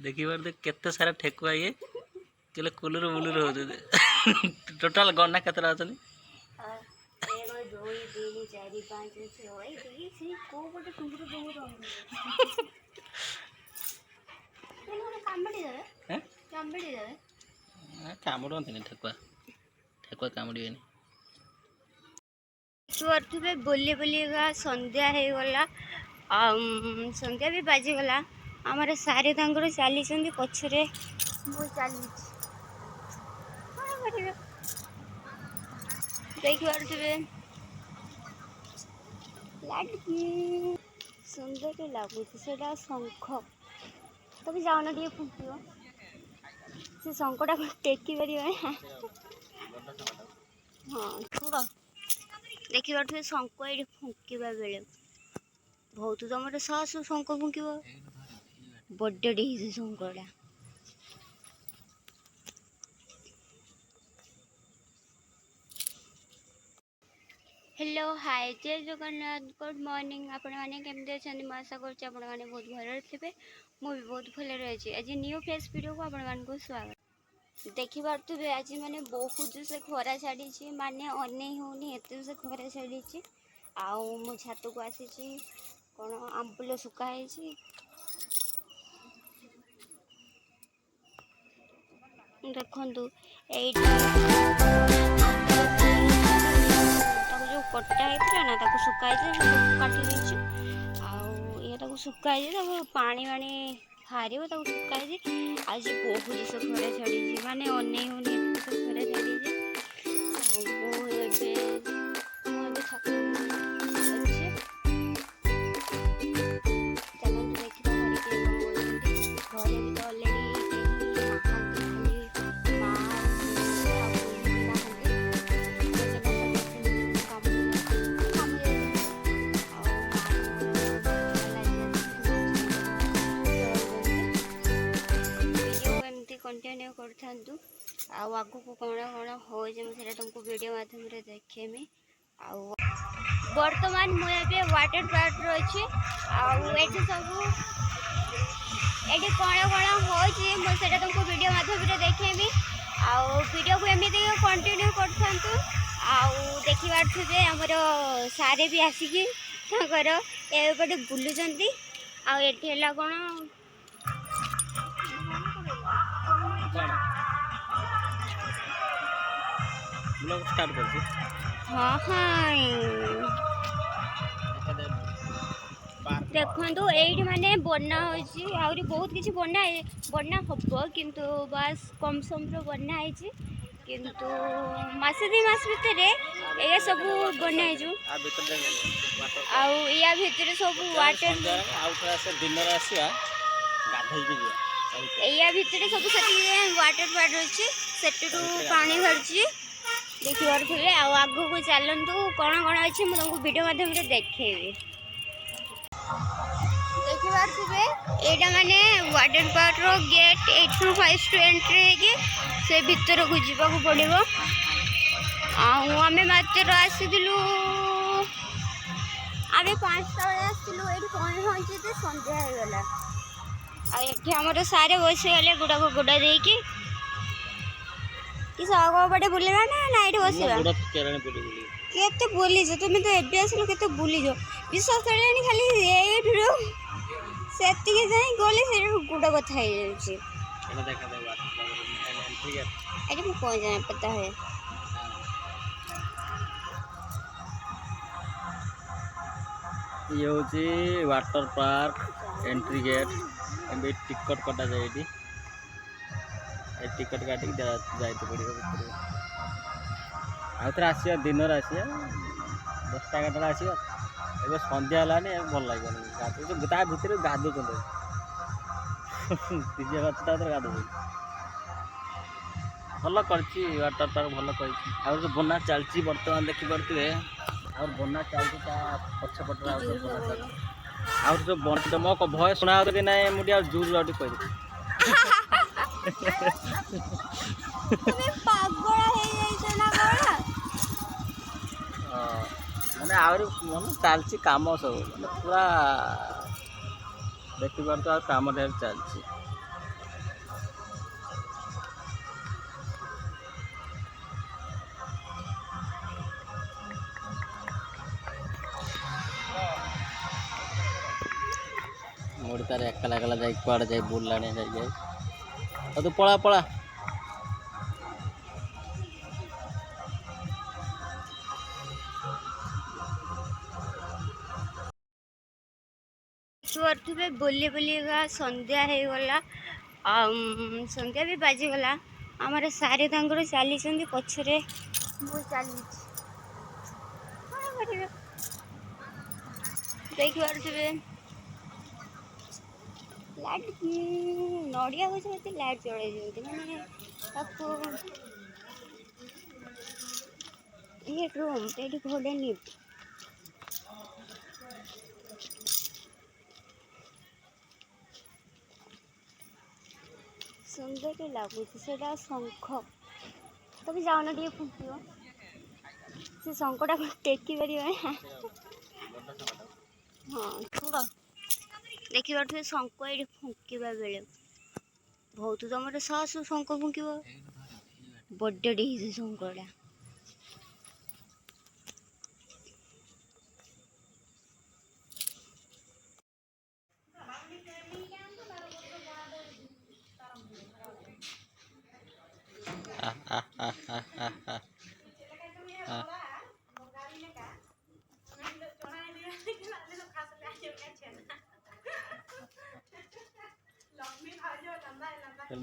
देखी बार केते सारा ठेकुआ ये केले कुलुर मुलुर हो टोटल गन्ना केतरा अछनी 1 2 3 4 5 6 8 से को गोटे टुंगुर टुंगुर कामड़ी देवे हैं कामड़ी देवे कामुड़ती ठेकुआ ठेकुआ कामुड़ेनि थे बुली बुलिका संध्या हो गला संध्या भी बाजीगला आमर सारे चली पछरे मु चली देख पारे सुंदर लगुच से शंख तभी जाऊना टे फुंक से शंखटा टेकी पार हाँ फुक देखी पारे शंख ये फुंकवा बेले बहुत तुम साहस शंख फुंक बड़े शंखटा हेलो हाय जय जगन्नाथ गुड मॉर्निंग आपण मैंने केमती अच्छा मैं आशा करें बहुत भल थे मुझे बहुत भल अच्छी आज न्यू फ्रेश वीडियो को आपण स्वागत देखी पारे आज मैंने बहुत से खरा छाड़ी माने अने होनी एत से खरा छाड़ी आउ मो छात को आसी कौन आंबुल सुखाई देखु जो कटा होता ना ताको सुखाई काटी आउ सुखाई पानी वाणी हार सुखाई आज बहुत से खरा छाड़ी माने अने होनी खरा छाड़ी कंटिन्यू कर आगू को कौन कौन हो तुमको वीडियो माध्यम देखेमी बर्तमान मुझे वाटर पार्क रही सब ये कौन कौन हो तुमको वीडियो माध्यम देखेमी वीडियो को एमती कंटिन्यू कर देखी पारे आमर सारे भी आसिकी एपटे बुलूँ आला कौन हाँ हाँ देखो ये माने बना हो बहुत किसी बना हम किंतु बस कम सम बना किंतु मसे दी मास भितर ये सब बना या भितर सब वाटर या भितर सब वाटर पार्क अच्छी से पानी भरची देखी पारे आग को चलतु कौन कौन अच्छे मुझे तुमको वीडियो माध्यम देखेबी देखी पारे यहाँ माने वाटर पार्क रो गेट 8 ରୁ 5 एंट्री से भीतर को जावाक पड़ो आम मात्र आसीलु आम 5टा बजे आसलु ये पहुँचे सन्ध्या होगला आमर सारे बसीगले गुड़ा को गुड़ा दे कि पटे बुलेगा ना ये बसवा केते बुलीज तुम तो एबे आसल केते बुलीज विश्वास कर खाली से गले से गुड़ा कथा अरे मुझे कौन जाना पता है ये हूँ वाटर पार्क एंट्री गेट ए टिकट कटा जाए टिकट काटिक जाए पड़ो आउे आस दिन आस 10टा 11टा आस ए सन्ध्या है भल लगे ता भर गाधु डीजे बच्चा गाधु भल कर वाटर पार्क भल कर बना चलती बर्तमान देखिपे और बना चलती पछपटे आउ जो बन मो भय शुणा कि ना मुझे जोर आउट कह मैंने मन चलती कम सब पूरा देखी पार तो काम ढेर चलती तार एकला एकला जाए कुआड़े जाए बुलाने जाए और तू पड़ा पड़ा ଦେଖିପାରୁଥିବେ ବୁଲି ବୁଲିକା ସନ୍ଧ୍ୟା ହେଇଗଲା। ସନ୍ଧ୍ୟା ବି ବାଜିଗଲା। ଆମର ସାରେ ତାଙ୍କର ଚାଲିଛନ୍ତି ପଛରେ, ମୁଁ ଚାଲିଛି। କ'ଣ କରିବେ ଦେଖିପାରୁଥିବେ ଲାଇଟ୍ ନଡ଼ିଆ ଗଛ ଏତେ ଲାଇଟ୍ ଜଳେଇ ଦିଅନ୍ତି, ମାନେ ତାକୁ ଇଏ ରୁମ୍ ଏଇଠି ଘୋଡ଼େନି। ସୁନ୍ଦର ଲାଗୁଛି ସେଇଟା ଶଙ୍ଖ। ତମେ ଯାଉନ ଟିକେ ଫୁଙ୍କିବ, ସେ ଶଙ୍ଖଟାକୁ ଟେକି ପାରିବ ନା। ହଁ ଶୁଣ, ଦେଖିପାରୁଥିବେ ଶଙ୍ଖ ଏଇଠି ଫୁଙ୍କିବା ବେଳେ ବହୁତ ତମର ସାହସ ଶଙ୍ଖ ଫୁଙ୍କିବ। ବଡ଼ଟେ ହେଇଛି ଶଙ୍ଖଟା।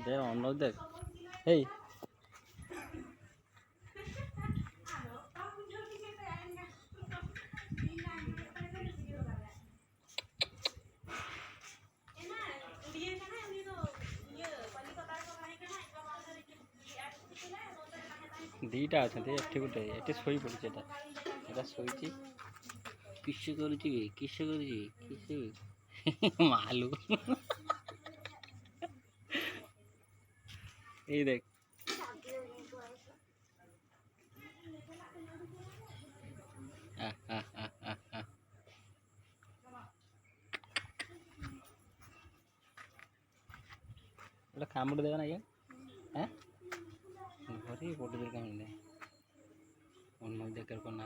दे ऑन देख हे दीटा अच्छा एठी गोटे एठी सोई पड़ी एटा एटा सोईची किस करूची किस मालू ये देख कामुड़ देगा ना ये हैं घरे बोट दूर काम दे उन मग देकर को ना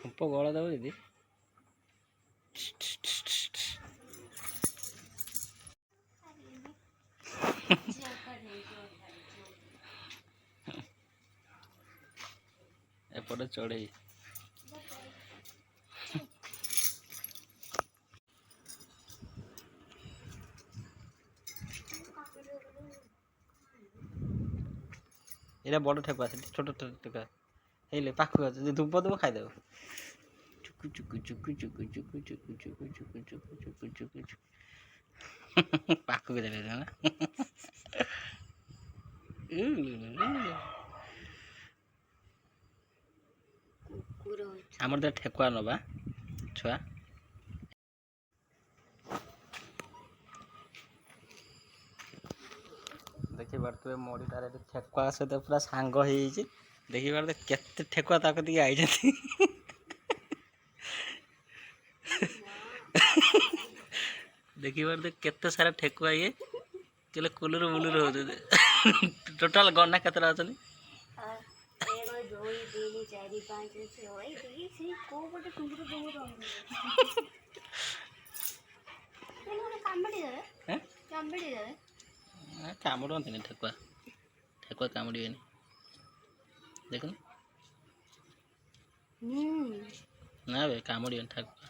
खुंपो गला दबो दीदी एपटे चढ़े ये बड़ ठेकुआ छोट ठेकुआ हेले पाखु धूप देव खाईदेव चुकु चुकु चुकु चुकु चुकु चुकु चुकु चुकु चुकु चुकु चुकु चुकु पाखु के देवे ना आमर तो ठेकुआ नवा छुआ देखी पारे मोड़ी तार ठेकुआ सहित पूरा सांग हो देखी पारे केते ठेकुआ ताक दिखे आई देखी पारे केते सारा ठेकुआ ये चले कुलर बुलर हो टोटाल गन्ना केतरा अछन 1 2 3 4 5 6 से को बटे कुंगुर कुंगुर कामड़ी देवे हैं कामड़ी देवे कामुड़ती ठेकुआ ठेकुआ कामुड़े देख ना बे कामुड़े ठेकुआ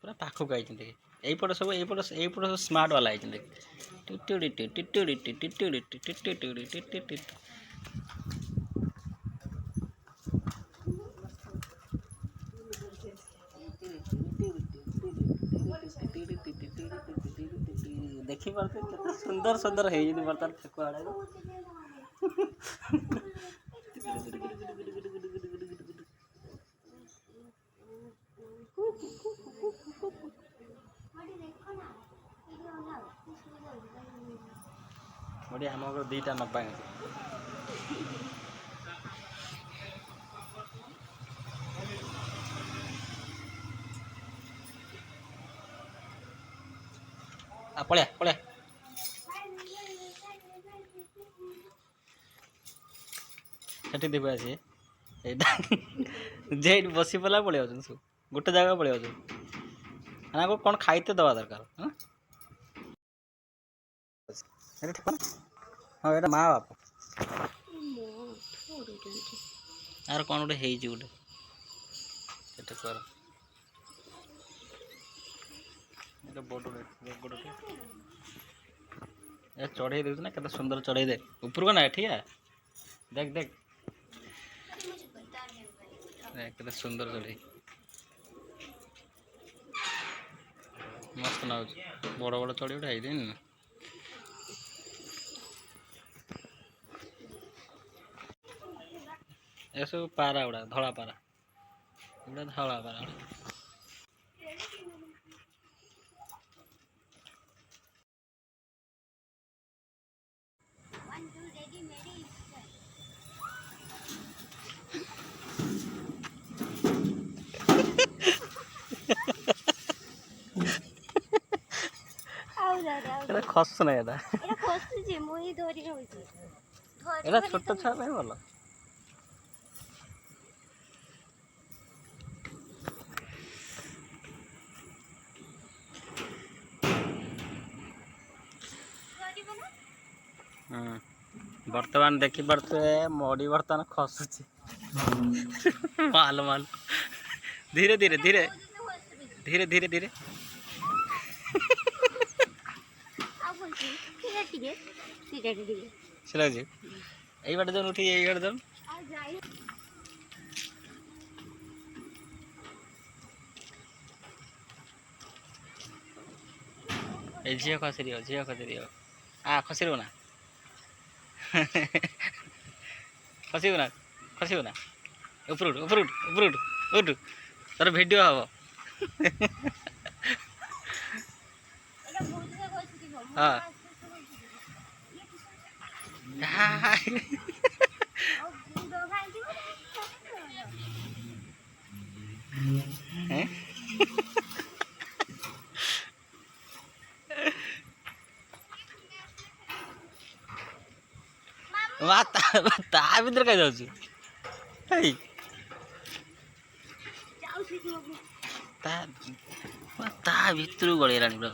पूरा पाखक आई यहीपट सब यहीपट सब स्मार्ट वाला आई देखी पारे केते सुंदर सुंदर है बर्तमान ठेकुआ बढ़िया हम दीटा नपा पड़ा पड़ा ସେଠି ଦେଖୁ ଆସି ଏଇଟା ଯେଇଠି ବସି ପଡ଼ିଲା ପଳେଇ ଯାଉଛନ୍ତି ସବୁ ଗୋଟେ ଜାଗା ପଳେଇ ଯାଉଛନ୍ତି ନା କ'ଣ ଖାଇତେ ଦେବା ଦରକାର ହଁ ଏଇଟା ମା ବାପ ଆର କ'ଣ ଗୋଟେ ହେଇଛି ଗୋଟେ ସେଟା କର এটা বড় এ চড়াই দেছ না কত সুন্দর চড়াই দে উপরକୁ না ঠিক আছে দেখ দেখ কত সুন্দর চড়াই মস্ত নাଉଛି বড় বড় চড়াই উঠা ହେଇଛି ନା ଏସବୁ ପାରା ଗୁଡ଼ା ଧଳା ପାରା ଏଗୁଡ଼ା ଧଳା ପାରା এটা ଖସୁ ନାହିଁ ଏଟା ଏଟା ଖସୁଛି ମୁଁ ହିଁ ଧରି ରହୁଛି ଏଟା ଛୋଟ ଛୁଆ ପାଇଁ ଭଲ ବର୍ତ୍ତମାନ ଦେଖିପାରୁଥିବେ ମଡ଼ି ବର୍ତ୍ତମାନ ଖସୁଛି ମାଲ ମାଲ ଧୀରେ ଧୀରେ ଧୀରେ ଧୀରେ ଧୀରେ ଧୀରେ ସେଟା ଅଛି ଏଇ ବାଟେ ଯାଉନ ଉଠି ଏଇ ବାଟେ ଯାଉନ ଏ ଝିଅ ଖସିରିବ ଖସିରିବ ନା ଖସିବ ନା ଉପରୁ ତୋର ଭିଡ଼ିଓ ହବ ହଁ ତା ଭିତରେ କାହିଁ ଯାଉଛୁ ତା ଭିତରୁ ଗଳିଗଲାଣି ପୁରା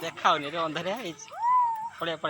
ଦେଖାଉନି ଅନ୍ଧାରିଆ ହେଇଛି ପଳେଇ